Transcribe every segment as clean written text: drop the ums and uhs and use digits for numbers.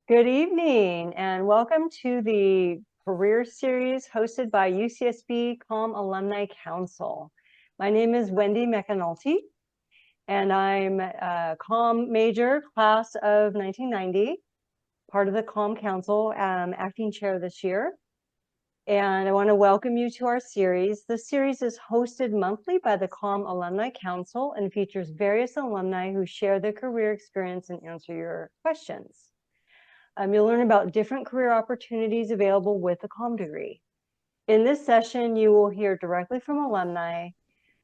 Good evening and welcome to the career series hosted by UCSB CALM Alumni Council. My name is Wendy McAnulty and I'm a CALM major class of 1990, part of the CALM Council, acting chair this year. And I want to welcome you to our series. This series is hosted monthly by the CALM Alumni Council and features various alumni who share their career experience and answer your questions. You'll learn about different career opportunities available with a CALM degree. In this session, you will hear directly from alumni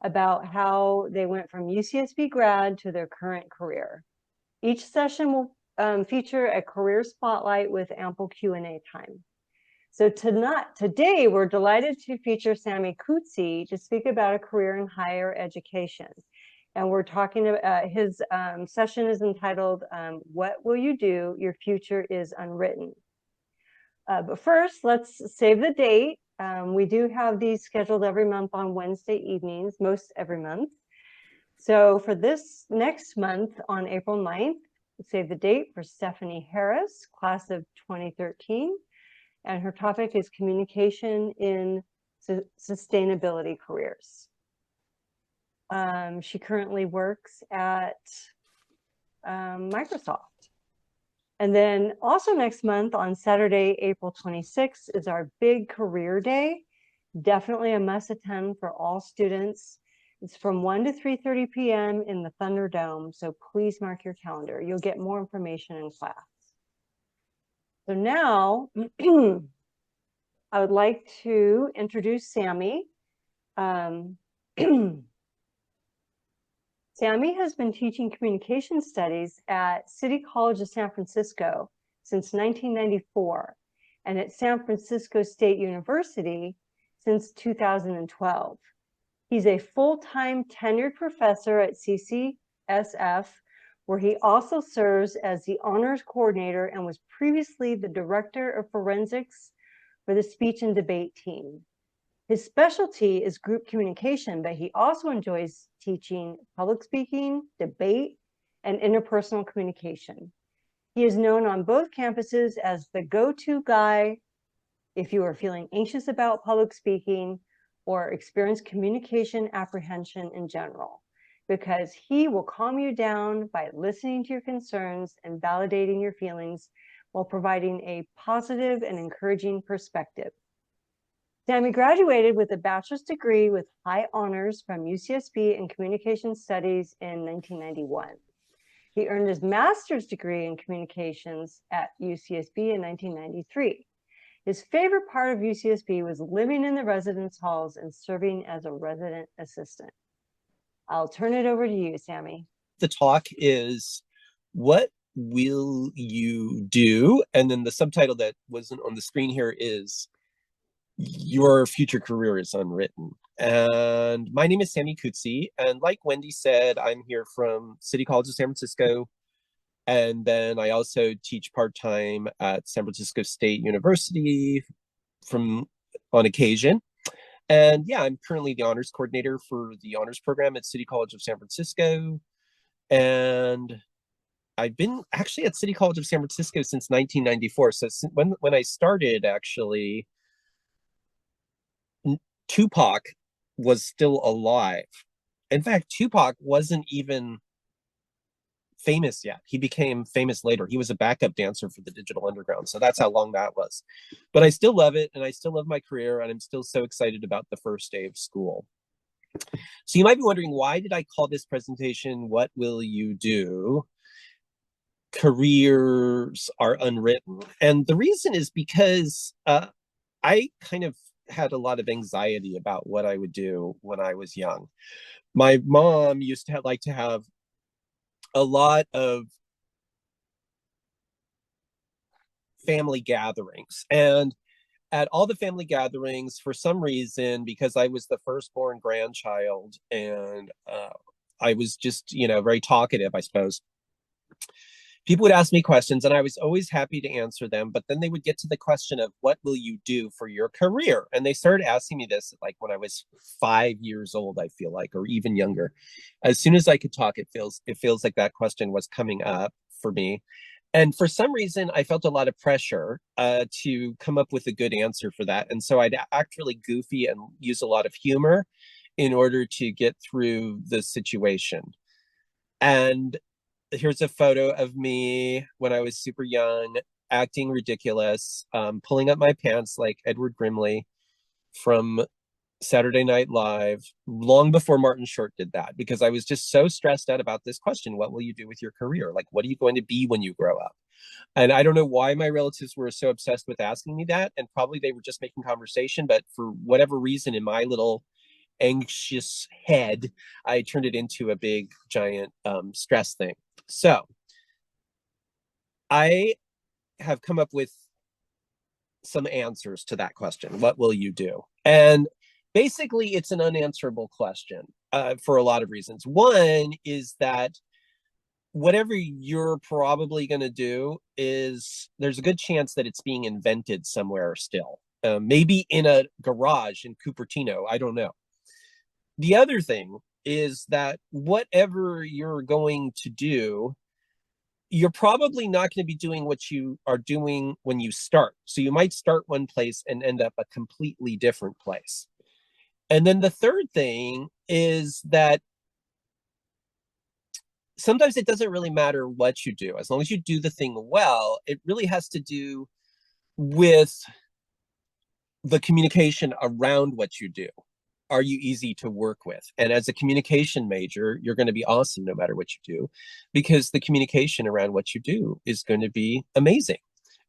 about how they went from UCSB grad to their current career. Each session will feature a career spotlight with ample Q&A time. So today, we're delighted to feature Sami Kudsi to speak about a career in higher education. And we're talking about his session is entitled, What Will You Do? Your Future is Unwritten. But first, let's save the date. We do have these scheduled every month on Wednesday evenings, most every month. So for this next month on April 9th, save the date for Stephanie Harris, class of 2013. And her topic is communication in sustainability careers. She currently works at Microsoft. And then also next month on Saturday, April 26th is our big career day. Definitely a must attend for all students. It's from 1 to 3:30 p.m. in the Thunderdome. So please mark your calendar. You'll get more information in class. So now I would like to introduce Sami. Sami has been teaching communication studies at City College of San Francisco since 1994 and at San Francisco State University since 2012. He's a full-time tenured professor at CCSF, where he also serves as the honors coordinator and was previously the director of forensics for the speech and debate team. His specialty is group communication, but he also enjoys teaching public speaking, debate, and interpersonal communication. He is known on both campuses as the go-to guy if you are feeling anxious about public speaking or experience communication apprehension in general, because he will calm you down by listening to your concerns and validating your feelings while providing a positive and encouraging perspective. Sami graduated with a bachelor's degree with high honors from UCSB in communication studies in 1991. He earned his master's degree in communications at UCSB in 1993. His favorite part of UCSB was living in the residence halls and serving as a resident assistant. I'll turn it over to you, Sami. The talk is, what will you do? And then the subtitle that wasn't on the screen here is, your future career is unwritten. And my name is Sami Kudsi. And like Wendy said, I'm here from City College of San Francisco. And then I also teach part-time at San Francisco State University on occasion. And yeah, I'm currently the honors coordinator for the honors program at City College of San Francisco. And I've been actually at City College of San Francisco since 1994. So when I started, actually, Tupac was still alive. In fact, Tupac wasn't even famous yet. He became famous later. He was a backup dancer for the Digital Underground. So that's how long that was. But I still love it, and I still love my career, and I'm still so excited about the first day of school. So you might be wondering, why did I call this presentation, What Will You Do? Careers are unwritten. And the reason is because I kind of had a lot of anxiety about what I would do when I was young. My mom used to like to have a lot of family gatherings. And at all the family gatherings, for some reason, because I was the firstborn grandchild and I was just, very talkative, I suppose, people would ask me questions and I was always happy to answer them. But then they would get to the question of, what will you do for your career? And they started asking me this like when I was 5 years old, I feel like, or even younger. As soon as I could talk, it feels like that question was coming up for me. And for some reason, I felt a lot of pressure to come up with a good answer for that. And so I'd act really goofy and use a lot of humor in order to get through the situation. And here's a photo of me when I was super young, acting ridiculous, pulling up my pants like Edward Grimley from Saturday Night Live, long before Martin Short did that, because I was just so stressed out about this question: what will you do with your career? Like, what are you going to be when you grow up? And I don't know why my relatives were so obsessed with asking me that. And probably they were just making conversation, but for whatever reason, in my little anxious head, I turned it into a big, giant stress thing. So I have come up with some answers to that question. What will you do? And basically, it's an unanswerable question for a lot of reasons. One is that whatever you're probably going to do is there's a good chance that it's being invented somewhere still. Maybe in a garage in Cupertino. I don't know. The other thing is that whatever you're going to do, you're probably not going to be doing what you are doing when you start. So you might start one place and end up a completely different place. And then the third thing is that sometimes it doesn't really matter what you do. As long as you do the thing well, it really has to do with the communication around what you do. Are you easy to work with? And as a communication major, you're going to be awesome no matter what you do, because the communication around what you do is going to be amazing.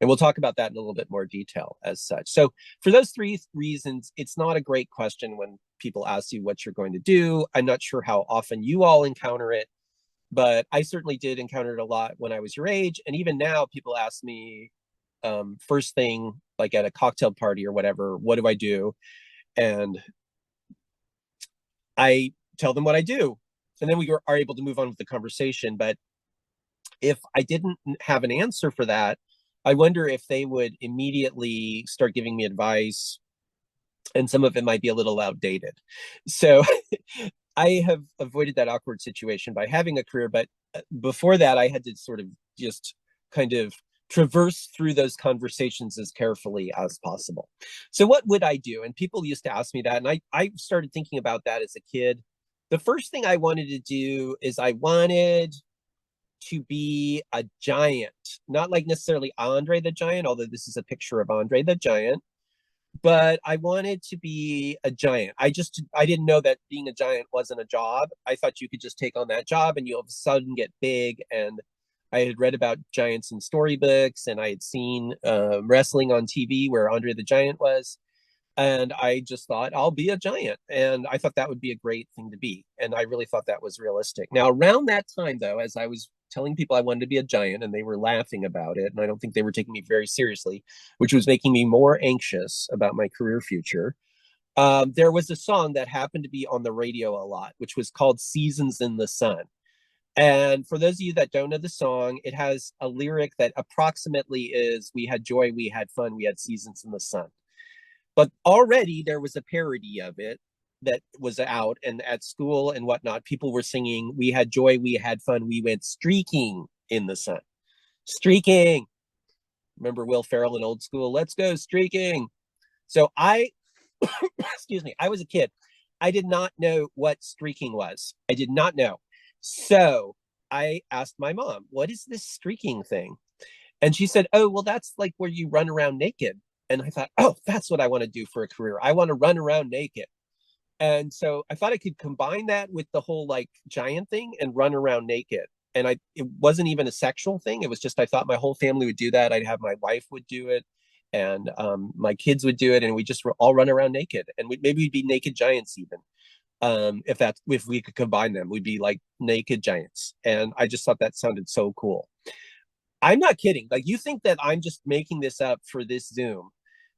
And we'll talk about that in a little bit more detail as such. So for those three reasons, it's not a great question when people ask you what you're going to do. I'm not sure how often you all encounter it, but I certainly did encounter it a lot when I was your age. And even now, people ask me first thing, like at a cocktail party or whatever, what do I do? And I tell them what I do. And then we are able to move on with the conversation. But if I didn't have an answer for that, I wonder if they would immediately start giving me advice, and some of it might be a little outdated. So I have avoided that awkward situation by having a career. But before that, I had to sort of just kind of traverse through those conversations as carefully as possible. So what would I do? And people used to ask me that. And I started thinking about that as a kid. The first thing I wanted to do is I wanted to be a giant, not like necessarily Andre the Giant, although this is a picture of Andre the Giant, but I wanted to be a giant. I didn't know that being a giant wasn't a job. I thought you could just take on that job and you all of a sudden get big. And I had read about giants in storybooks, and I had seen wrestling on TV where Andre the Giant was. And I just thought, I'll be a giant. And I thought that would be a great thing to be. And I really thought that was realistic. Now, around that time, though, as I was telling people I wanted to be a giant, and they were laughing about it, and I don't think they were taking me very seriously, which was making me more anxious about my career future. There was a song that happened to be on the radio a lot, which was called Seasons in the Sun. And for those of you that don't know the song, it has a lyric that approximately is, we had joy, we had fun, we had seasons in the sun. But already there was a parody of it that was out, and at school and whatnot, people were singing, we had joy, we had fun, we went streaking in the sun. Streaking. Remember Will Ferrell in Old School? Let's go streaking. So excuse me, I was a kid. I did not know what streaking was. I did not know. So I asked my mom, what is this streaking thing? And she said, oh, well, that's like where you run around naked. And I thought, oh, that's what I want to do for a career. I want to run around naked. And so I thought I could combine that with the whole like giant thing and run around naked. And it wasn't even a sexual thing. It was just, I thought my whole family would do that. I'd have my wife would do it, and my kids would do it. And we just all run around naked, and maybe we'd be naked giants even. If we could combine them, we'd be like naked giants. And I just thought that sounded so cool. I'm not kidding. Like, you think that I'm just making this up for this Zoom,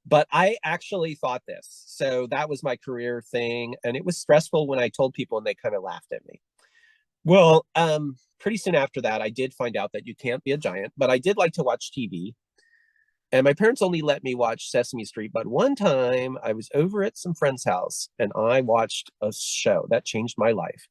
but I actually thought this. So that was my career thing. And it was stressful when I told people, and they kind of laughed at me. Well, pretty soon after that, I did find out that you can't be a giant, but I did like to watch TV. And my parents only let me watch Sesame Street. But one time I was over at some friend's house and I watched a show that changed my life.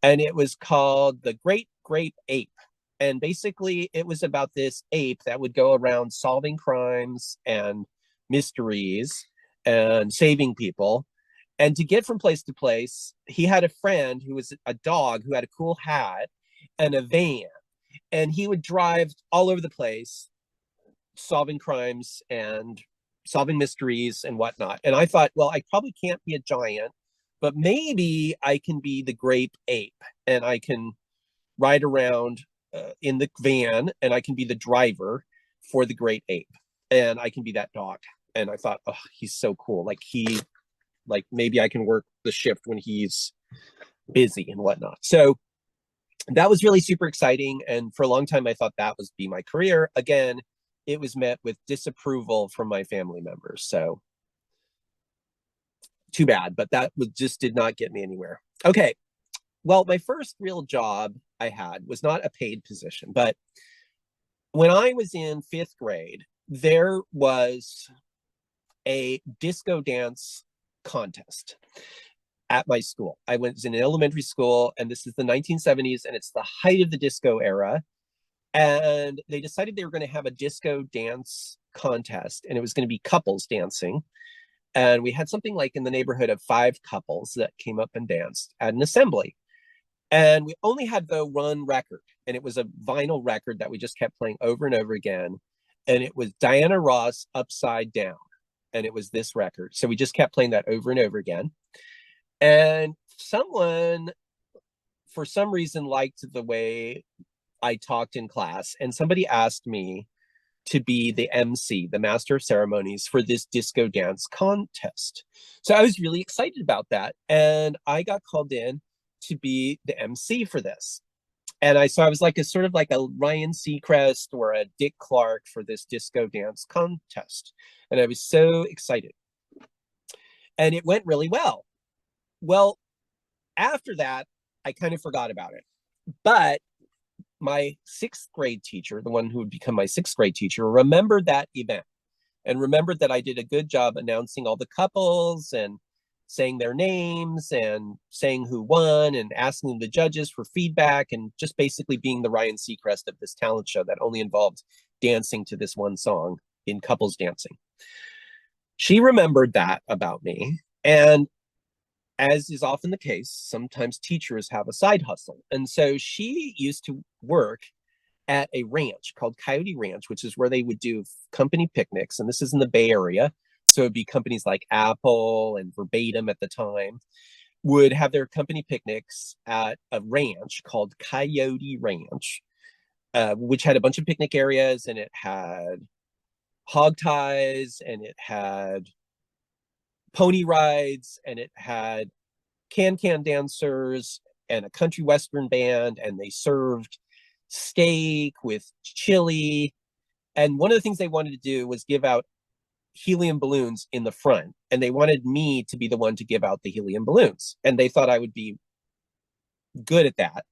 And it was called The Great Grape Ape. And basically, it was about this ape that would go around solving crimes and mysteries and saving people. And to get from place to place, he had a friend who was a dog who had a cool hat and a van. And he would drive all over the place, solving crimes and solving mysteries and whatnot. And I thought, well, I probably can't be a giant, but maybe I can be the grape ape and I can ride around in the van and I can be the driver for the great ape and I can be that dog. And I thought, oh, he's so cool. Like maybe I can work the shift when he's busy and whatnot. So that was really super exciting. And for a long time, I thought that was be my career. Again, it was met with disapproval from my family members. So too bad, but that just did not get me anywhere. Okay. Well, my first real job I had was not a paid position, but when I was in 5th grade, there was a disco dance contest at my school. I was in an elementary school, and this is the 1970s, and it's the height of the disco era. And they decided they were going to have a disco dance contest, and it was going to be couples dancing. And we had something like in the neighborhood of 5 couples that came up and danced at an assembly. And we only had the one record, and it was a vinyl record that we just kept playing over and over again. And it was Diana Ross, Upside Down. And it was this record. So we just kept playing that over and over again. And someone, for some reason, liked the way I talked in class. And somebody asked me to be the MC, the master of ceremonies for this disco dance contest. So I was really excited about that. And I got called in to be the MC for this. And I was like a sort of like a Ryan Seacrest or a Dick Clark for this disco dance contest. And I was so excited. And it went really well. Well, after that, I kind of forgot about it. But my 6th grade teacher, the one who would become my 6th grade teacher, remembered that event and remembered that I did a good job announcing all the couples and saying their names and saying who won and asking the judges for feedback and just basically being the Ryan Seacrest of this talent show that only involved dancing to this one song in couples dancing. She remembered that about me. And as is often the case, sometimes teachers have a side hustle. And so she used to work at a ranch called Coyote Ranch, which is where they would do company picnics. And this is in the Bay Area. So it'd be companies like Apple and Verbatim at the time would have their company picnics at a ranch called Coyote Ranch, which had a bunch of picnic areas, and it had hog ties, and it had pony rides, and it had can dancers and a country western band, and they served steak with chili. And one of the things they wanted to do was give out helium balloons in the front, and they wanted me to be the one to give out the helium balloons, and they thought I would be good at that.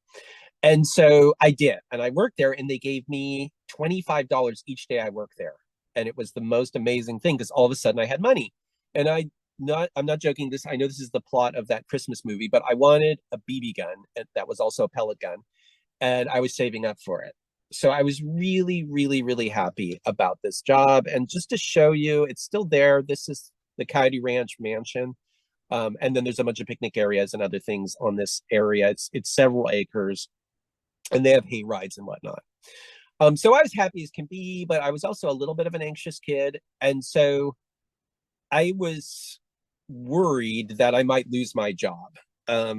And so I did, and I worked there, and they gave me $25 each day I worked there. And it was the most amazing thing because all of a sudden I had money. And I'm not joking. I know this is the plot of that Christmas movie, but I wanted a BB gun that was also a pellet gun, and I was saving up for it. So I was really, really, really happy about this job. And just to show you, it's still there. This is the Coyote Ranch mansion. And then there's a bunch of picnic areas and other things on this area. It's several acres, and they have hay rides and whatnot. So I was happy as can be, but I was also a little bit of an anxious kid. And so I was worried that I might lose my job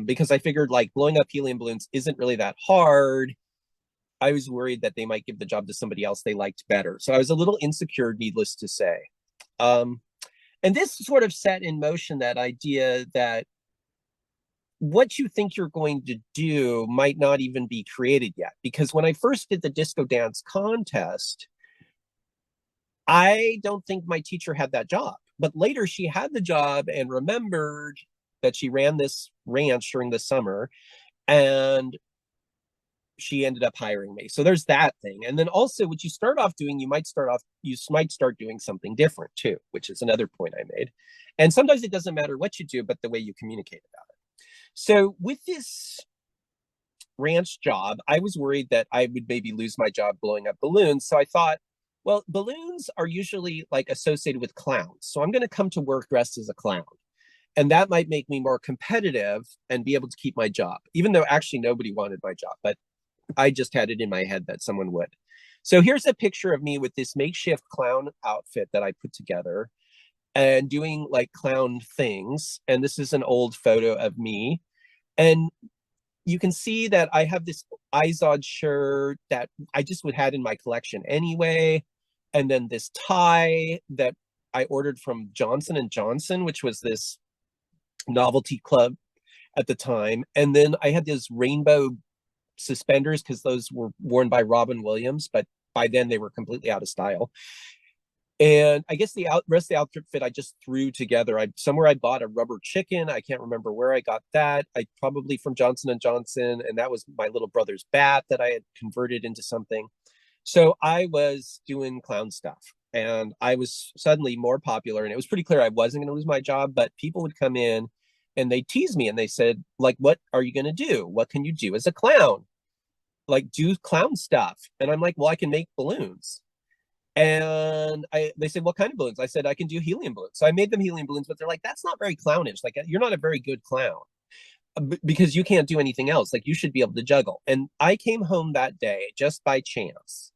because I figured like blowing up helium balloons isn't really that hard. I was worried that they might give the job to somebody else they liked better. So I was a little insecure, needless to say. And this sort of set in motion that idea that what you think you're going to do might not even be created yet. Because when I first did the disco dance contest, I don't think my teacher had that job. But later she had the job and remembered that she ran this ranch during the summer, and she ended up hiring me. So there's that thing. And then also what you start off doing, you might start doing something different too, which is another point I made. And sometimes it doesn't matter what you do, but the way you communicate about it. So with this ranch job, I was worried that I would maybe lose my job blowing up balloons. So I thought, well, balloons are usually like associated with clowns. So I'm going to come to work dressed as a clown. And that might make me more competitive and be able to keep my job, even though actually nobody wanted my job. But I just had it in my head that someone would. So here's a picture of me with this makeshift clown outfit that I put together and doing like clown things. And this is an old photo of me. And you can see that I have this Izod shirt that I just would had in my collection anyway. And then this tie that I ordered from Johnson and Johnson, which was this novelty club at the time. And then I had those rainbow suspenders because those were worn by Robin Williams, but by then they were completely out of style. And I guess the rest of the outfit I just threw together. Somewhere I bought a rubber chicken. I can't remember where I got that. I probably from Johnson and Johnson, and that was my little brother's bat that I had converted into something. So I was doing clown stuff, and I was suddenly more popular. And it was pretty clear I wasn't going to lose my job, but people would come in and they tease me and they said, like, "What are you going to do? What can you do as a clown? Like, do clown stuff." And I'm like, "Well, I can make balloons." And they said, "What kind of balloons?" I said, "I can do helium balloons." So I made them helium balloons, but they're like, "That's not very clownish. Like, you're not a very good clown because you can't do anything else. Like, you should be able to juggle." And I came home that day just by chance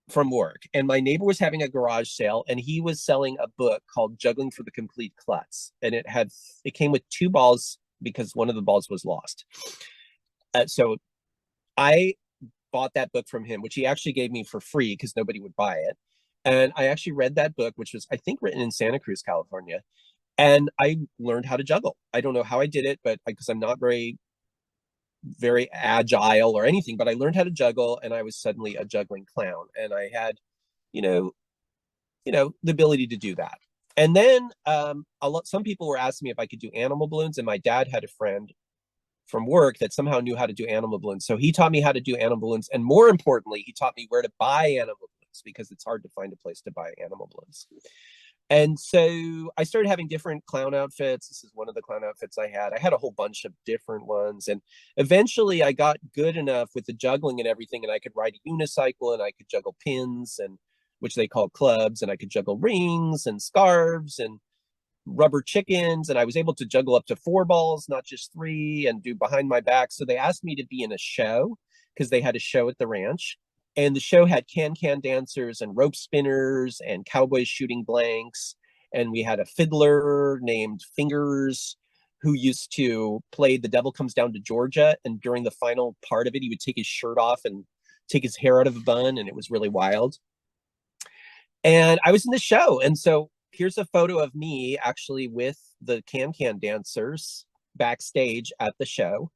from work, and my neighbor was having a garage sale, and he was selling a book called Juggling for the Complete Klutz. And it came with 2 balls because one of the balls was lost. So I bought that book from him, which he actually gave me for free because nobody would buy it. And I actually read that book, which was, I think, written in Santa Cruz, California. And I learned how to juggle. I don't know how I did it, but because I'm not very, very agile or anything, but I learned how to juggle, and I was suddenly a juggling clown. And I had, you know, the ability to do that. And then some people were asking me if I could do animal balloons, and my dad had a friend from work that somehow knew how to do animal balloons. So he taught me how to do animal balloons. And more importantly, he taught me where to buy animal balloons because it's hard to find a place to buy animal balloons. And so I started having different clown outfits. This is one of the clown outfits I had. I had a whole bunch of different ones. And eventually I got good enough with the juggling and everything. And I could ride a unicycle and I could juggle pins, and which they call clubs. And I could juggle rings and scarves and rubber chickens, and I was able to juggle up to 4 balls, not just 3, and do behind my back. So they asked me to be in a show because they had a show at the ranch, and the show had can dancers and rope spinners and cowboys shooting blanks, and we had a fiddler named Fingers who used to play The Devil Comes Down to Georgia, and during the final part of it he would take his shirt off and take his hair out of a bun, and it was really wild. And I was in the show, and so here's a photo of me actually with the can dancers backstage at the show.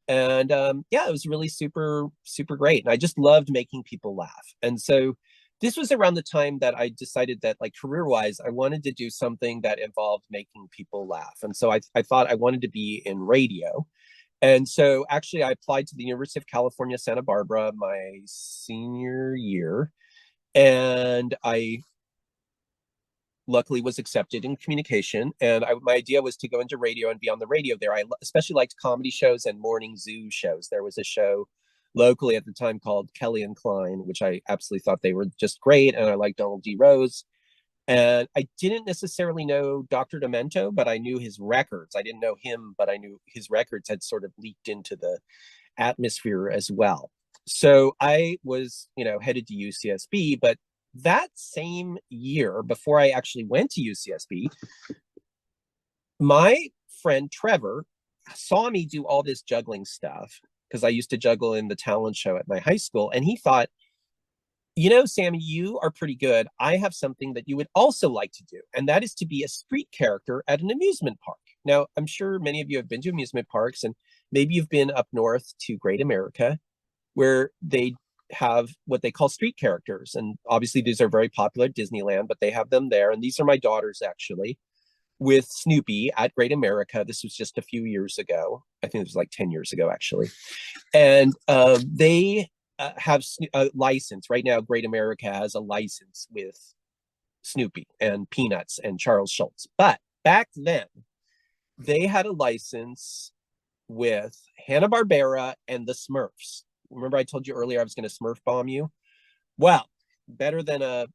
And yeah, it was really super, super great. And I just loved making people laugh. And so this was around the time that I decided that, like, career-wise, I wanted to do something that involved making people laugh. And so I thought I wanted to be in radio. And so actually I applied to the University of California, Santa Barbara my senior year. And I luckily was accepted in communication. And my idea was to go into radio and be on the radio there. I especially liked comedy shows and morning zoo shows. There was a show locally at the time called Kelly and Klein, which I absolutely thought they were just great. And I liked Donald D. Rose. And I didn't necessarily know Dr. Demento, but I knew his records. I didn't know him, but I knew his records had sort of leaked into the atmosphere as well. So I was, headed to UCSB, but that same year, before I actually went to UCSB, my friend Trevor saw me do all this juggling stuff because I used to juggle in the talent show at my high school. And he thought, Sammy, you are pretty good. I have something that you would also like to do, and that is to be a street character at an amusement park. Now, I'm sure many of you have been to amusement parks, and maybe you've been up north to Great America, where they have what they call street characters. And obviously these are very popular at Disneyland, but they have them there. And these are my daughters actually with Snoopy at Great America. This was just a few years ago. I think it was like 10 years ago actually. And they have a license. Right now, Great America has a license with Snoopy and Peanuts and Charles Schultz. But back then, they had a license with Hanna-Barbera and the Smurfs. Remember I told you earlier I was going to Smurf bomb you? Well, better than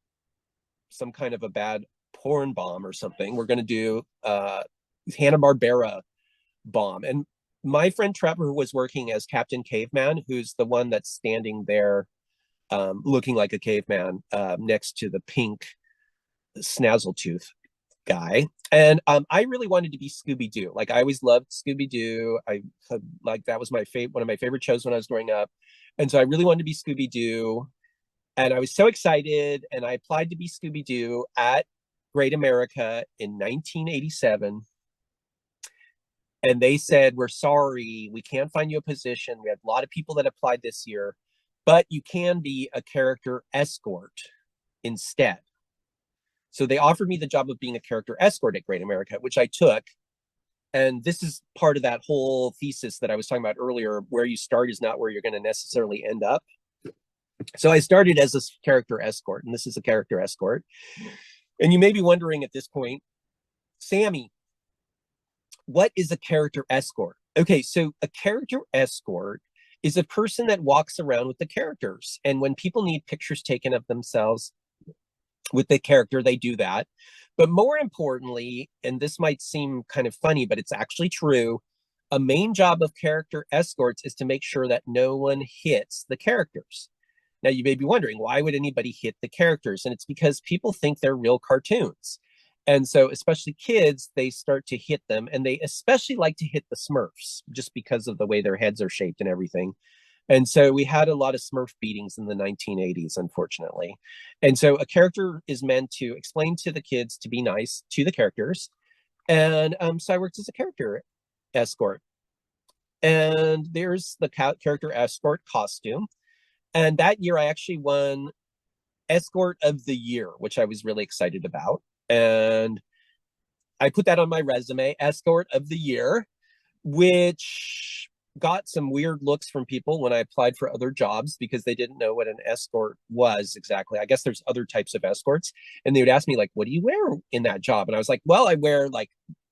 some kind of a bad porn bomb or something. We're going to do Hanna-Barbera bomb. And my friend Trevor was working as Captain Caveman, who's the one that's standing there looking like a caveman next to the pink snazzletooth guy. And I really wanted to be Scooby-Doo. Like I always loved Scooby-Doo. Like that was my one of my favorite shows when I was growing up. And so I really wanted to be Scooby-Doo. And I was so excited. And I applied to be Scooby-Doo at Great America in 1987. And they said, we're sorry, we can't find you a position. We had a lot of people that applied this year, but you can be a character escort instead. So they offered me the job of being a character escort at Great America, which I took. And this is part of that whole thesis that I was talking about earlier, where you start is not where you're going to necessarily end up. So I started as a character escort, and this is a character escort. And you may be wondering at this point, Sami, what is a character escort? Okay, so a character escort is a person that walks around with the characters. And when people need pictures taken of themselves with the character, they do that. But more importantly, and this might seem kind of funny, but it's actually true, a main job of character escorts is to make sure that no one hits the characters. Now, you may be wondering, why would anybody hit the characters? And it's because people think they're real cartoons. And so, especially kids, they start to hit them, and they especially like to hit the Smurfs just because of the way their heads are shaped and everything. And so we had a lot of Smurf beatings in the 1980s, unfortunately. And so a character is meant to explain to the kids to be nice to the characters. And so I worked as a character escort. And there's the character escort costume. And that year I actually won Escort of the Year, which I was really excited about. And I put that on my resume, Escort of the Year, which got some weird looks from people when I applied for other jobs because they didn't know what an escort was exactly. I guess there's other types of escorts. And they would ask me, like, what do you wear in that job? And I was like, well, I wear like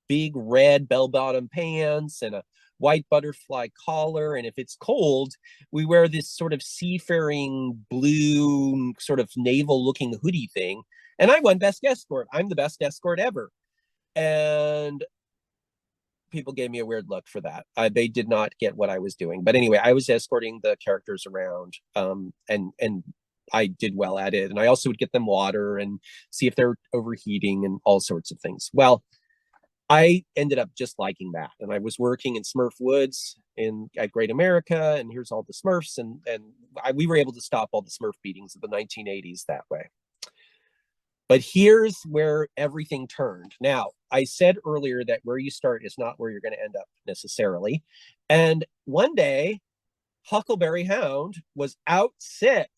big red bell-bottom pants and a white butterfly collar. And if it's cold, we wear this sort of seafaring blue sort of naval looking hoodie thing. And I won Best Escort. I'm the best escort ever. And people gave me a weird look for that. They did not get what I was doing. But anyway, I was escorting the characters around, and I did well at it. And I also would get them water and see if they're overheating and all sorts of things. Well, I ended up just liking that. And I was working in Smurf Woods at Great America, and here's all the Smurfs. And we were able to stop all the Smurf beatings of the 1980s that way. But here's where everything turned. Now, I said earlier that where you start is not where you're going to end up necessarily. And one day, Huckleberry Hound was out sick.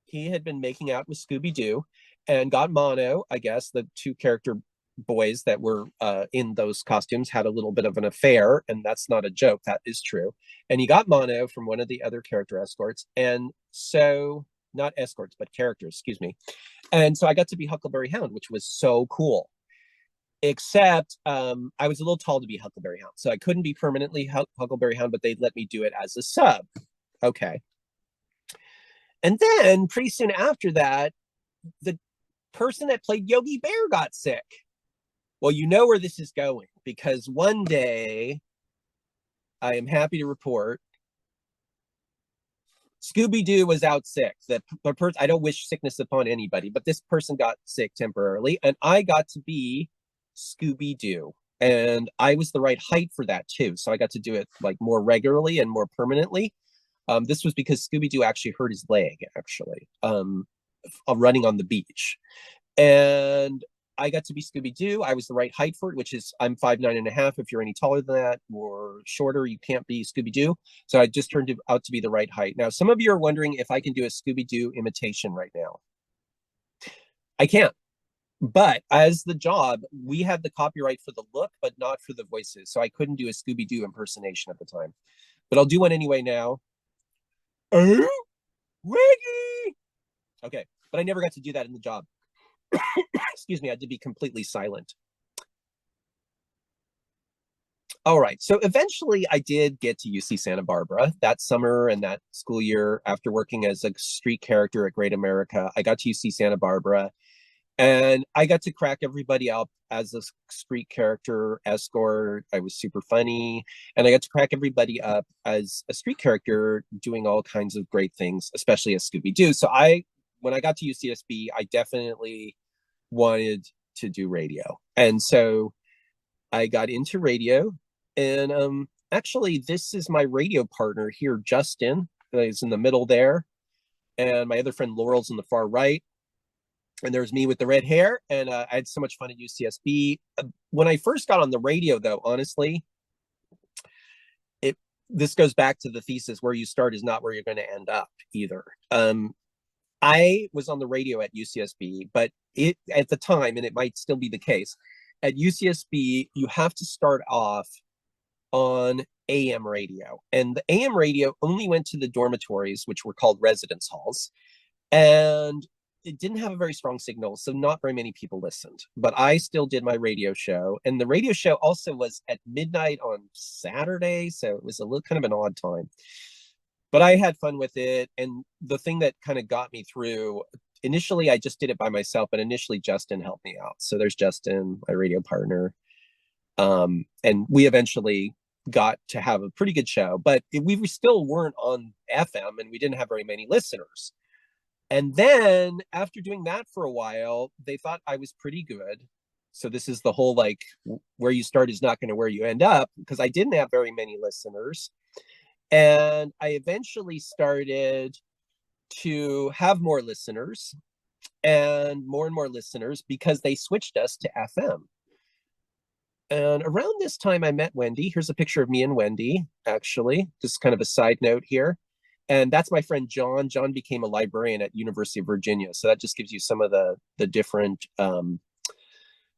He had been making out with Scooby-Doo and got mono. I guess the two character boys that were in those costumes had a little bit of an affair, and that's not a joke. That is true. And he got mono from one of the other character escorts. And so, not escorts, but characters, excuse me. And so I got to be Huckleberry Hound, which was so cool. Except I was a little tall to be Huckleberry Hound. So I couldn't be permanently Huckleberry Hound, but they'd let me do it as a sub. Okay. And then pretty soon after that, the person that played Yogi Bear got sick. Well, you know where this is going, because one day, I am happy to report, Scooby-Doo was out sick. I don't wish sickness upon anybody, but this person got sick temporarily, and I got to be Scooby-Doo. And I was the right height for that too. So I got to do it like more regularly and more permanently. This was because Scooby-Doo actually hurt his leg, actually, running on the beach. And I got to be Scooby-Doo. I was the right height for it, which is I'm 5'9.5". If you're any taller than that or shorter, you can't be Scooby-Doo. So I just turned out to be the right height. Now, some of you are wondering if I can do a Scooby-Doo imitation right now. I can't. But as the job, we had the copyright for the look, but not for the voices. So I couldn't do a Scooby-Doo impersonation at the time. But I'll do one anyway now. Oh, Wiggy! Okay, but I never got to do that in the job. Excuse me, I had to be completely silent. All right. So eventually I did get to UC Santa Barbara that summer and that school year after working as a street character at Great America. I got to UC Santa Barbara and I got to crack everybody up as a street character escort. I was super funny. And I got to crack everybody up as a street character doing all kinds of great things, especially as Scooby-Doo. So when I got to UCSB, I definitely wanted to do radio. And so I got into radio. And actually, this is my radio partner here, Justin. He's in the middle there. And my other friend Laurel's in the far right. And there's me with the red hair. And I had so much fun at UCSB. When I first got on the radio, though, honestly, this goes back to the thesis: where you start is not where you're going to end up either. I was on the radio at UCSB, but at the time, and it might still be the case, at UCSB, you have to start off on AM radio. And the AM radio only went to the dormitories, which were called residence halls. And it didn't have a very strong signal, so not very many people listened. But I still did my radio show. And the radio show also was at midnight on Saturday, so it was a little kind of an odd time. But I had fun with it. And the thing that kind of got me through, initially I just did it by myself, but initially Justin helped me out. So there's Justin, my radio partner. And we eventually got to have a pretty good show, but we still weren't on FM and we didn't have very many listeners. And then after doing that for a while, they thought I was pretty good. So this is the whole, like, where you start is not going to where you end up, because I didn't have very many listeners. And I eventually started to have more listeners and more listeners because they switched us to FM. And around this time, I met Wendy. Here's a picture of me and Wendy, actually. Just kind of a side note here. And that's my friend John. John became a librarian at University of Virginia. So that just gives you some of the different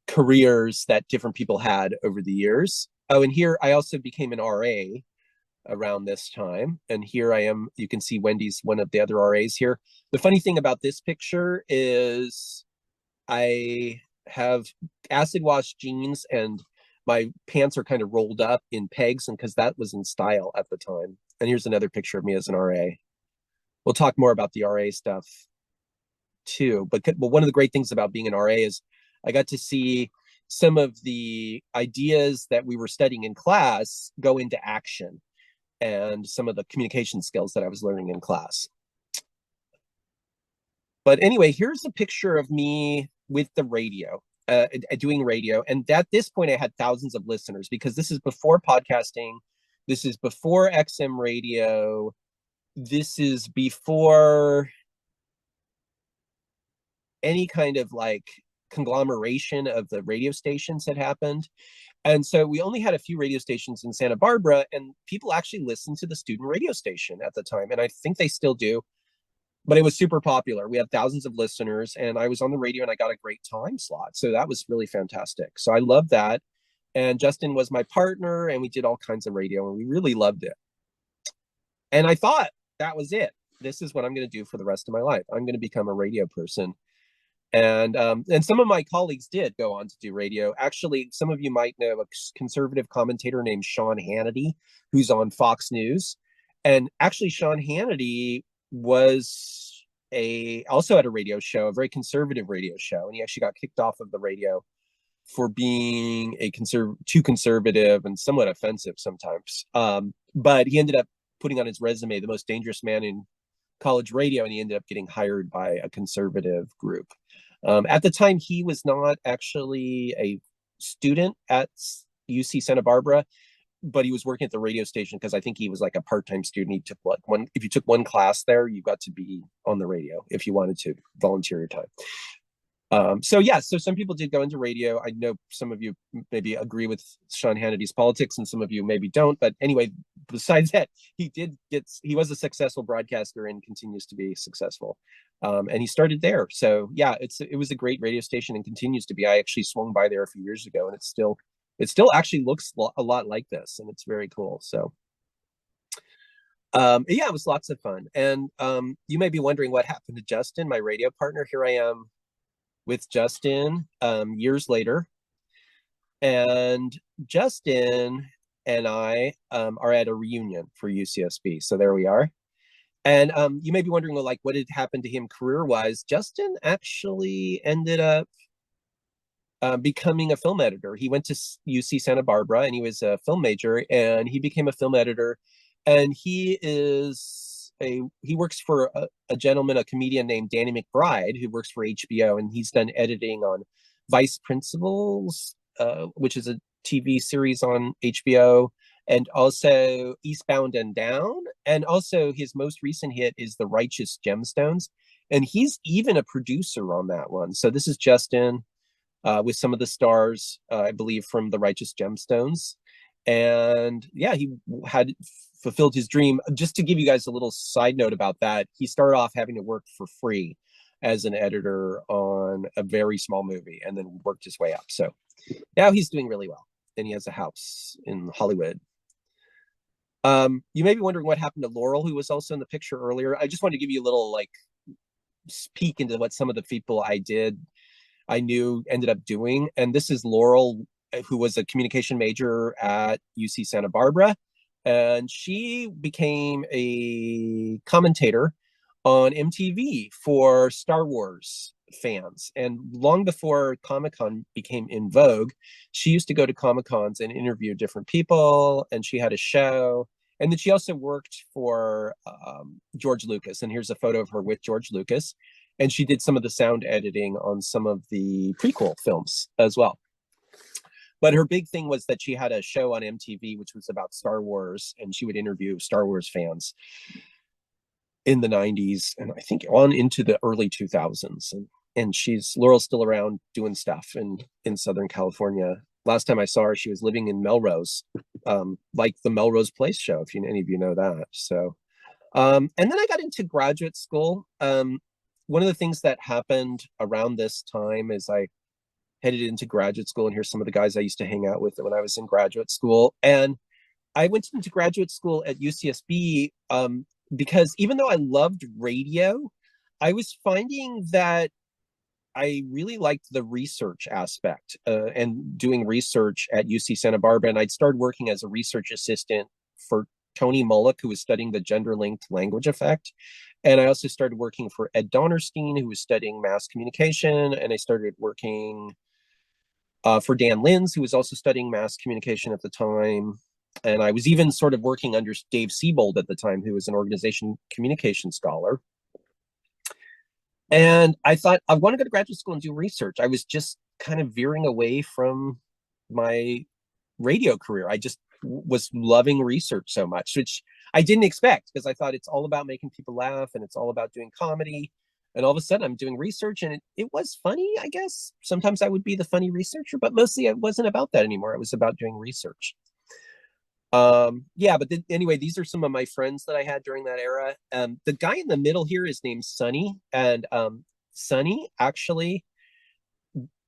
careers that different people had over the years. Oh, and here I also became an RA around this time. And here I am. You can see Wendy's one of the other RAs here. The funny thing about this picture is I have acid wash jeans and my pants are kind of rolled up in pegs, and because that was in style at the time. And here's another picture of me as an RA. We'll talk more about the RA stuff too. But one of the great things about being an RA is I got to see some of the ideas that we were studying in class go into action, and some of the communication skills that I was learning in class. But anyway, here's a picture of me with the radio. Doing radio. And at this point, I had thousands of listeners, because this is before podcasting. This is before XM radio. This is before any kind of like conglomeration of the radio stations had happened. And so we only had a few radio stations in Santa Barbara, and people actually listened to the student radio station at the time. And I think they still do. But it was super popular. We had thousands of listeners, and I was on the radio and I got a great time slot. So that was really fantastic. So I loved that. And Justin was my partner, and we did all kinds of radio, and we really loved it. And I thought that was it. This is what I'm going to do for the rest of my life. I'm going to become a radio person. And some of my colleagues did go on to do radio. Actually, some of you might know a conservative commentator named Sean Hannity, who's on Fox News. And actually, Sean Hannity was also had a radio show, a very conservative radio show, and he actually got kicked off of the radio for being too conservative and somewhat offensive sometimes. But he ended up putting on his resume the most dangerous man in college radio, and he ended up getting hired by a conservative group. At the time, he was not actually a student at UC Santa Barbara, but he was working at the radio station, because I think he was like a part-time student. He took if you took one class there, you got to be on the radio if you wanted to volunteer your time. So some people did go into radio. I know some of you maybe agree with Sean Hannity's politics, and some of you maybe don't. But anyway, besides that, he was a successful broadcaster and continues to be successful. And he started there. So yeah, it was a great radio station and continues to be. I actually swung by there a few years ago, and it still actually looks a lot like this, and it's very cool. So it was lots of fun. And you may be wondering what happened to Justin, my radio partner. Here I am with Justin years later. And Justin and I are at a reunion for UCSB. So there we are. And you may be wondering, well, like, what had happened to him career-wise? Justin actually ended up becoming a film editor. He went to UC Santa Barbara, and he was a film major, and he became a film editor. And he works for a gentleman, a comedian named Danny McBride, who works for HBO, and he's done editing on Vice Principals, which is a TV series on HBO, and also Eastbound and Down. And also his most recent hit is The Righteous Gemstones. And he's even a producer on that one. So this is Justin with some of the stars, I believe, from The Righteous Gemstones. And yeah, he had fulfilled his dream. Just to give you guys a little side note about that, he started off having to work for free as an editor on a very small movie and then worked his way up. So now he's doing really well, and he has a house in Hollywood. You may be wondering what happened to Laurel, who was also in the picture earlier. I just wanted to give you a little like peek into what some of the people I knew ended up doing. And this is Laurel, who was a communication major at UC Santa Barbara. And she became a commentator on MTV for Star Wars fans. And long before Comic-Con became in vogue, she used to go to Comic-Cons and interview different people, and she had a show. And then she also worked for George Lucas. And here's a photo of her with George Lucas. And she did some of the sound editing on some of the prequel films as well. But her big thing was that she had a show on MTV, which was about Star Wars, and she would interview Star Wars fans in the 90s, and I think on into the early 2000s. And Laurel's still around doing stuff in Southern California. Last time I saw her, she was living in Melrose, like the Melrose Place show, if any of you know that. So, and then I got into graduate school. One of the things that happened around this time is I headed into graduate school, and here's some of the guys I used to hang out with when I was in graduate school. And I went into graduate school at UCSB because even though I loved radio, I was finding that I really liked the research aspect and doing research at UC Santa Barbara. And I'd started working as a research assistant for Tony Mullick, who was studying the gender-linked language effect. And I also started working for Ed Donnerstein, who was studying mass communication. And I started working for Dan Linz, who was also studying mass communication at the time. And I was even sort of working under Dave Siebold at the time, who was an organization communication scholar. And I thought, I want to go to graduate school and do research. I was just kind of veering away from my radio career. I just was loving research so much, which I didn't expect, because I thought it's all about making people laugh and it's all about doing comedy. And all of a sudden I'm doing research, and it was funny, I guess. Sometimes I would be the funny researcher, but mostly it wasn't about that anymore. It was about doing research. But anyway, these are some of my friends that I had during that era. The guy in the middle here is named Sonny, and Sonny actually,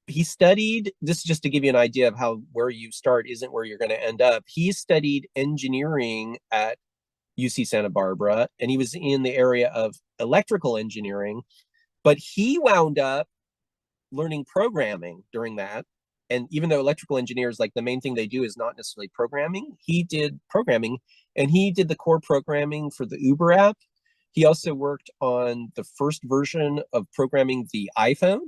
he studied, this is just to give you an idea of where you start isn't where you're going to end up. He studied engineering at UC Santa Barbara, and he was in the area of electrical engineering, but he wound up learning programming during that. And even though electrical engineers, like, the main thing they do is not necessarily programming, he did programming, and he did the core programming for the Uber app. He also worked on the first version of programming the iPhone,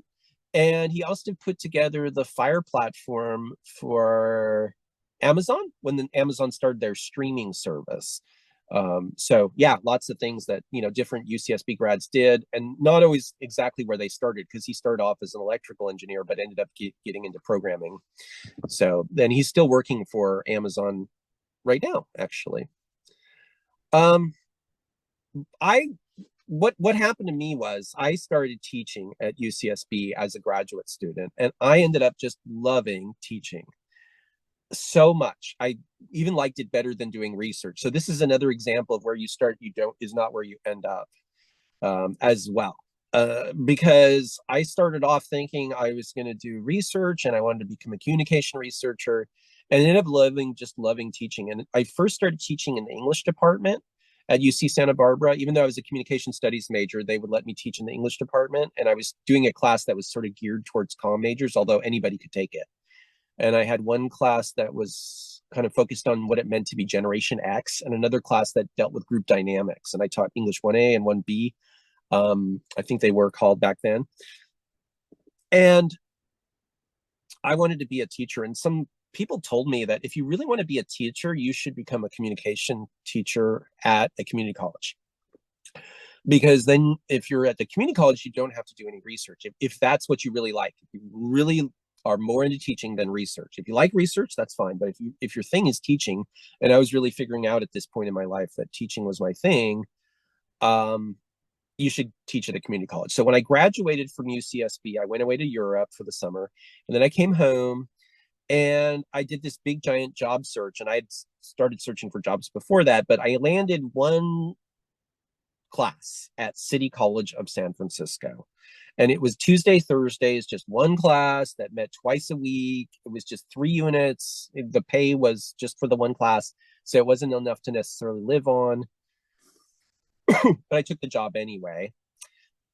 and he also put together the Fire platform for Amazon when Amazon started their streaming service. So yeah, lots of things that, different UCSB grads did, and not always exactly where they started, because he started off as an electrical engineer, but ended up getting into programming. So then he's still working for Amazon right now, actually. What happened to me was I started teaching at UCSB as a graduate student, and I ended up just loving teaching so much. I even liked it better than doing research. So this is another example of where you start, is not where you end up as well. Because I started off thinking I was going to do research and I wanted to become a communication researcher, and ended up loving teaching. And I first started teaching in the English department at UC Santa Barbara. Even though I was a communication studies major, they would let me teach in the English department. And I was doing a class that was sort of geared towards comm majors, although anybody could take it. And I had one class that was kind of focused on what it meant to be Generation X, and another class that dealt with group dynamics. And I taught English 1A and 1B. I think they were called back then. And I wanted to be a teacher. And some people told me that if you really want to be a teacher, you should become a communication teacher at a community college. Because then if you're at the community college, you don't have to do any research. If that's what you really like, if you really are more into teaching than research. If you like research, that's fine. But if your thing is teaching, and I was really figuring out at this point in my life that teaching was my thing, you should teach at a community college. So when I graduated from UCSB, I went away to Europe for the summer, and then I came home and I did this big giant job search. And I had started searching for jobs before that, but I landed one class at City College of San Francisco. And it was Tuesday, Thursdays, just one class that met twice a week. It was just 3 units. The pay was just for the one class, so it wasn't enough to necessarily live on. But I took the job anyway.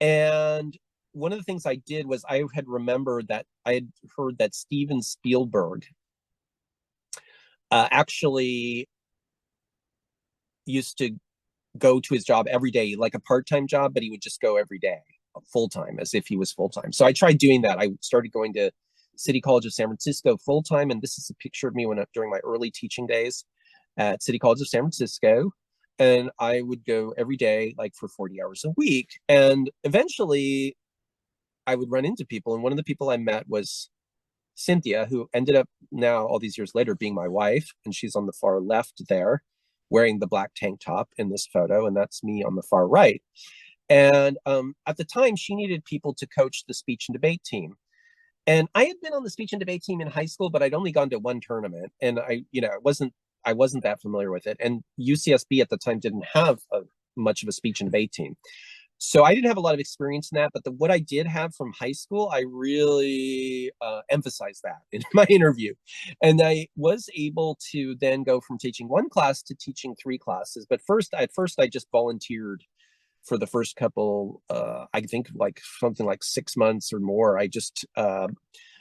And one of the things I did was I had remembered that I had heard that Steven Spielberg actually used to go to his job every day, like a part-time job, but he would just go every day, full-time, as if he was full-time. So I tried doing that. I started going to City College of San Francisco full-time, and this is a picture of me during my early teaching days at City College of San Francisco. And I would go every day, like for 40 hours a week. And eventually I would run into people. And one of the people I met was Cynthia, who ended up now, all these years later, being my wife. And she's on the far left there, wearing the black tank top in this photo. And that's me on the far right. And at the time, she needed people to coach the speech and debate team. And I had been on the speech and debate team in high school, but I'd only gone to one tournament. And I wasn't that familiar with it. And UCSB at the time didn't have much of a speech and debate team. So I didn't have a lot of experience in that, but what I did have from high school, I really emphasized that in my interview. And I was able to then go from teaching one class to teaching 3 classes. But at first I just volunteered for the first couple, I think like something like 6 months or more. I just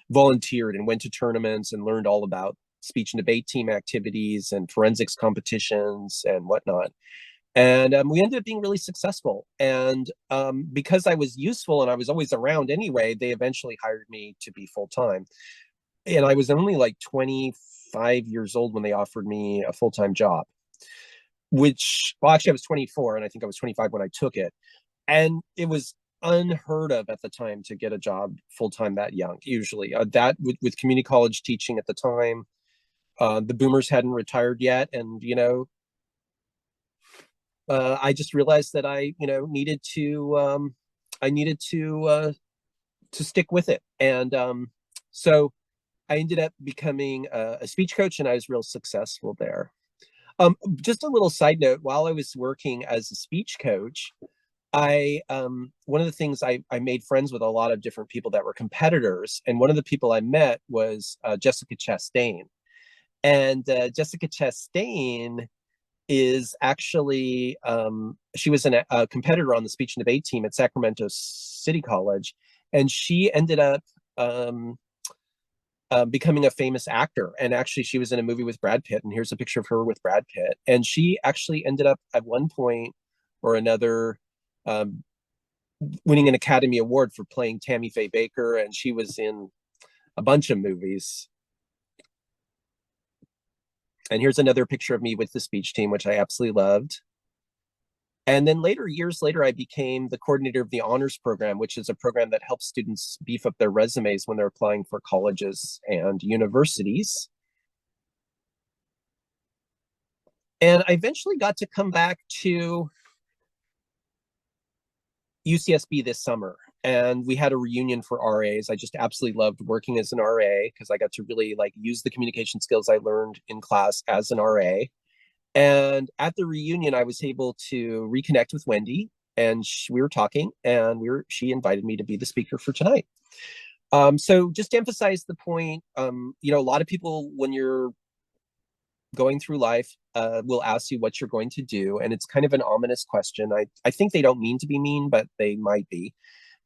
volunteered and went to tournaments and learned all about speech and debate team activities and forensics competitions and whatnot. And we ended up being really successful. And because I was useful and I was always around anyway, they eventually hired me to be full-time. And I was only like 25 years old when they offered me a full-time job, actually I was 24 and I think I was 25 when I took it. And it was unheard of at the time to get a job full-time that young, usually. That with community college teaching at the time, the boomers hadn't retired yet. And, I just realized that I needed to stick with it. And so I ended up becoming a speech coach, and I was real successful there. Just a little side note, while I was working as a speech coach, one of the things I made friends with a lot of different people that were competitors. And one of the people I met was Jessica Chastain. And Jessica Chastain is actually, she was a competitor on the speech and debate team at Sacramento City College. And she ended up becoming a famous actor. And actually, she was in a movie with Brad Pitt. And here's a picture of her with Brad Pitt. And she actually ended up at one point or another winning an Academy Award for playing Tammy Faye Baker. And she was in a bunch of movies. And here's another picture of me with the speech team, which I absolutely loved. And then years later, I became the coordinator of the honors program, which is a program that helps students beef up their resumes when they're applying for colleges and universities. And I eventually got to come back to UCSB this summer. And we had a reunion for RAs. I just absolutely loved working as an RA because I got to really use the communication skills I learned in class as an RA. And at the reunion, I was able to reconnect with Wendy, and we were talking, and she invited me to be the speaker for tonight. So just to emphasize the point, a lot of people, when you're going through life, will ask you what you're going to do. And it's kind of an ominous question. I think they don't mean to be mean, but they might be.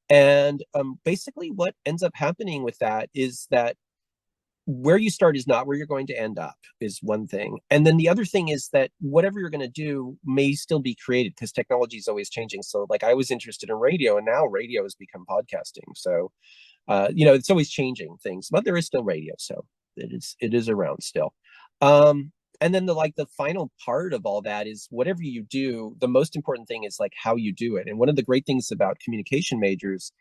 And basically what ends up happening with that is that where you start is not where you're going to end up, is one thing. And then the other thing is that whatever you're going to do may still be created, because technology is always changing. So like I was interested in radio, and now radio has become podcasting. So it's always changing things, but there is still radio, so it is around still. And then the final part of all that is, whatever you do, the most important thing is like how you do it. And one of the great things about communication majors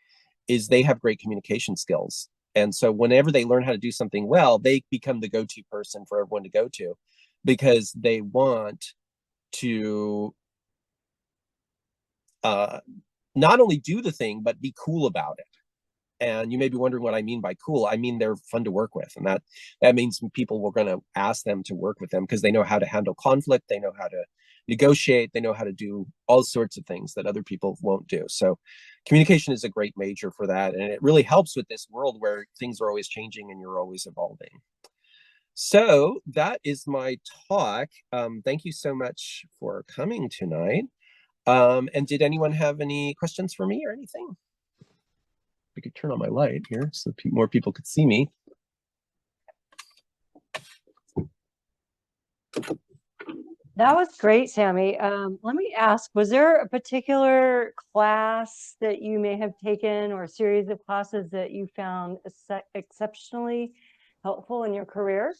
is they have great communication skills. And so whenever they learn how to do something well, they become the go-to person for everyone to go to, because they want to not only do the thing, but be cool about it. And you may be wondering what I mean by cool. I mean, they're fun to work with. And that means people were going to ask them to work with them because they know how to handle conflict. They know how to negotiate. They know how to do all sorts of things that other people won't do. So communication is a great major for that. And it really helps with this world where things are always changing and you're always evolving. So that is my talk. Thank you so much for coming tonight. And did anyone have any questions for me or anything? I could turn on my light here so more people could see me. That was great, Sami. Let me ask, was there a particular class that you may have taken, or a series of classes that you found exceptionally helpful in your career?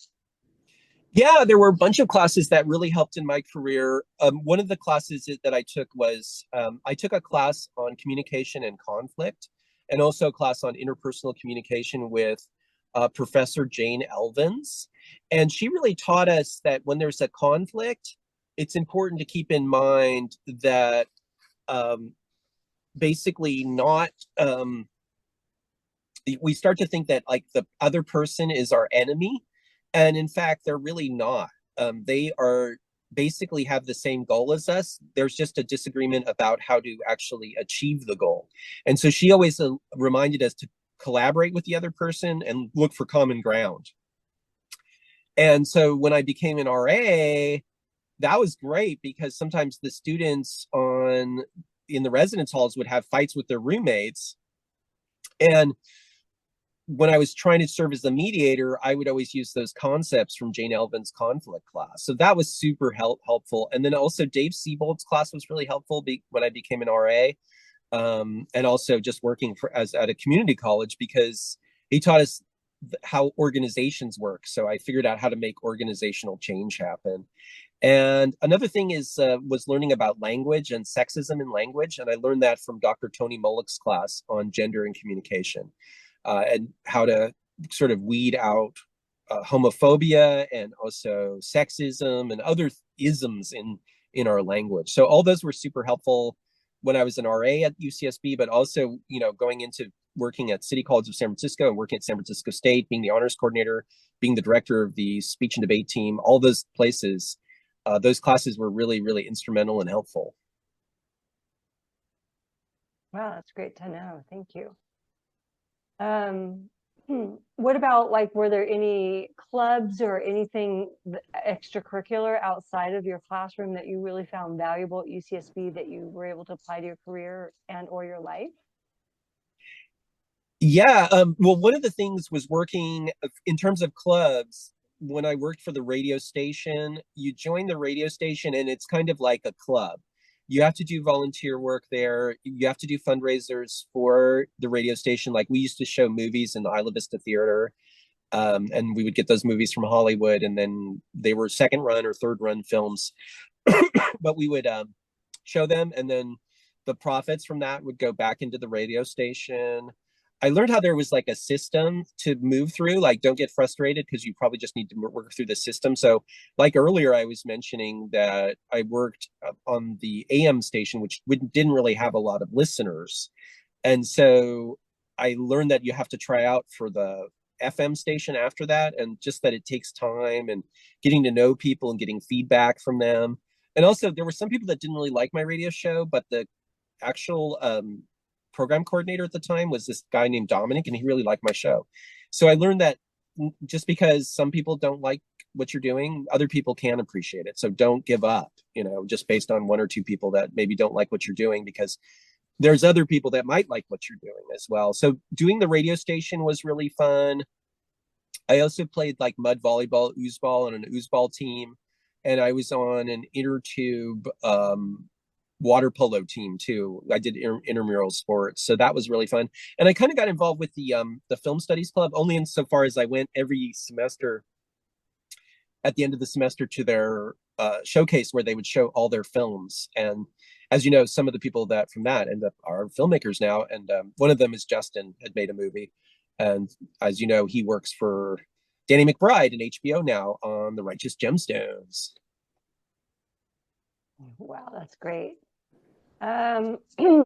Yeah, there were a bunch of classes that really helped in my career. One of the classes that I took was, I took a class on communication and conflict, and also a class on interpersonal communication with Professor Jane Elvins. And she really taught us that when there's a conflict, it's important to keep in mind that basically not, we start to think that like the other person is our enemy. And in fact, they're really not. They are basically have the same goal as us. There's just a disagreement about how to actually achieve the goal. And so she always reminded us to collaborate with the other person and look for common ground. And so when I became an RA, that was great, because sometimes the students in the residence halls would have fights with their roommates. And when I was trying to serve as a mediator, I would always use those concepts from Jane Elvin's conflict class. So that was super helpful. And then also Dave Siebold's class was really helpful when I became an RA. And also just working at a community college, because he taught us how organizations work. So I figured out how to make organizational change happen. And another thing was learning about language and sexism in language. And I learned that from Dr. Tony Mullick's class on gender and communication. And how to sort of weed out homophobia and also sexism and other isms in our language. So all those were super helpful when I was an RA at UCSB, but also, going into working at City College of San Francisco and working at San Francisco State, being the honors coordinator, being the director of the speech and debate team, all those places, those classes were really, really instrumental and helpful. Wow, that's great to know. Thank you. What about, were there any clubs or anything extracurricular outside of your classroom that you really found valuable at UCSB that you were able to apply to your career and or your life? Yeah, well, one of the things was working in terms of clubs. When I worked for the radio station, you join the radio station and it's kind of like a club. You have to do volunteer work there. You have to do fundraisers for the radio station. Like we used to show movies in the Isla Vista Theater, and we would get those movies from Hollywood, and then they were second run or third run films, but we would show them, and then the profits from that would go back into the radio station. I learned how there was like a system to move through, like don't get frustrated because you probably just need to work through the system. So like earlier, I was mentioning that I worked on the AM station, which didn't really have a lot of listeners. And so I learned that you have to try out for the FM station after that, and just that it takes time and getting to know people and getting feedback from them. And also there were some people that didn't really like my radio show, but the actual program coordinator at the time was this guy named Dominic, and he really liked my show. So I learned that just because some people don't like what you're doing, other people can appreciate it. So don't give up, just based on one or two people that maybe don't like what you're doing, because there's other people that might like what you're doing as well. So doing the radio station was really fun. I also played like mud volleyball, oozball on an oozball team, and I was on an inner tube water polo team too. I did intramural sports, so that was really fun. And I kind of got involved with the film studies club only insofar as I went every semester at the end of the semester to their showcase where they would show all their films. And as you know, some of the people that from that end up are filmmakers now. And one of them is Justin, had made a movie. And as you know, he works for Danny McBride and HBO now on The Righteous Gemstones. Wow, that's great.